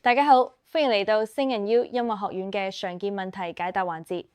大家好，歡迎嚟到星人 U 音樂學院嘅常見問題解答環節。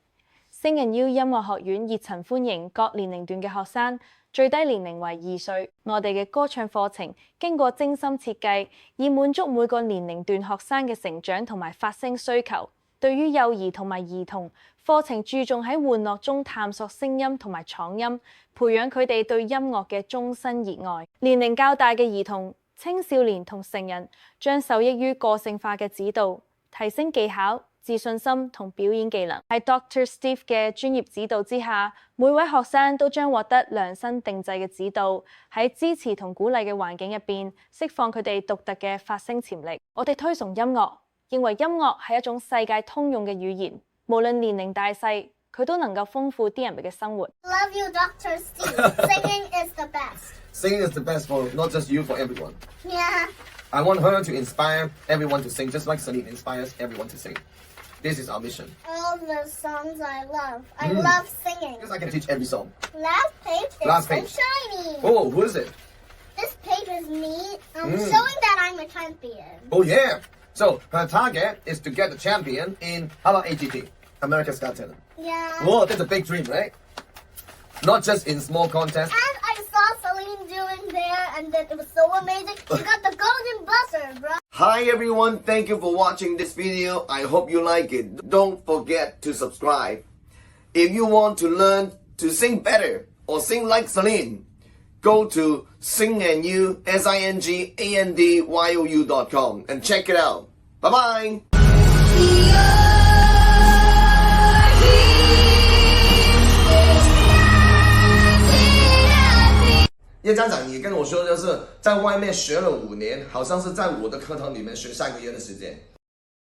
星人 U 音樂學院熱忱歡迎各年齡段嘅學生，最低年齡為2歲。我哋嘅歌唱課程經過精心設計，以滿足每個年齡段學生嘅成長同埋發聲需求。對於幼兒同埋兒童，課程注重喺玩樂中探索聲音同埋闖音，培養佢哋對音樂嘅終身熱愛。年齡較大嘅兒童、青少年同成人將受益於個性化嘅指導，提升技巧、自信心同表演技能。喺 Dr. Steve 嘅專業指導之下，每位學生都將獲得量身定製嘅指導，喺支持同鼓勵嘅環境入邊，釋放佢哋獨特嘅發聲潛力。我哋推崇音樂，認為音樂係一種世界通用嘅語言，無論年齡大細，佢都能夠豐富啲人嘅生活。Love you, Dr. Steve. Singing is the best. Singing is the best for not just you, for everyone. Yeah. I want her to inspire everyone to sing, just like Celine inspires everyone to sing. This is our mission. All the songs I love. I love singing. Because I can teach every song. Last page is Last so page. shiny. Oh, who is it? This page is me. Showing that I'm a champion. Oh, yeah. So her target is to get the champion in, how about AGT? America's Got Talent. Yeah. Whoa, that's a big dream, right? Not just in small contests. And I saw Celine doing there, and then it was so amazing. She got the golden buzzer, bro. Hi everyone, thank you for watching this video. I hope you like it. Don't forget to subscribe. If you want to learn to sing better or sing like Celine, go to singandyou, SINGANDYOU.com and check it out. Bye bye. 叶家长也跟我说，就是在外面学了5年，好像是在我的课堂里面学3个月的时间。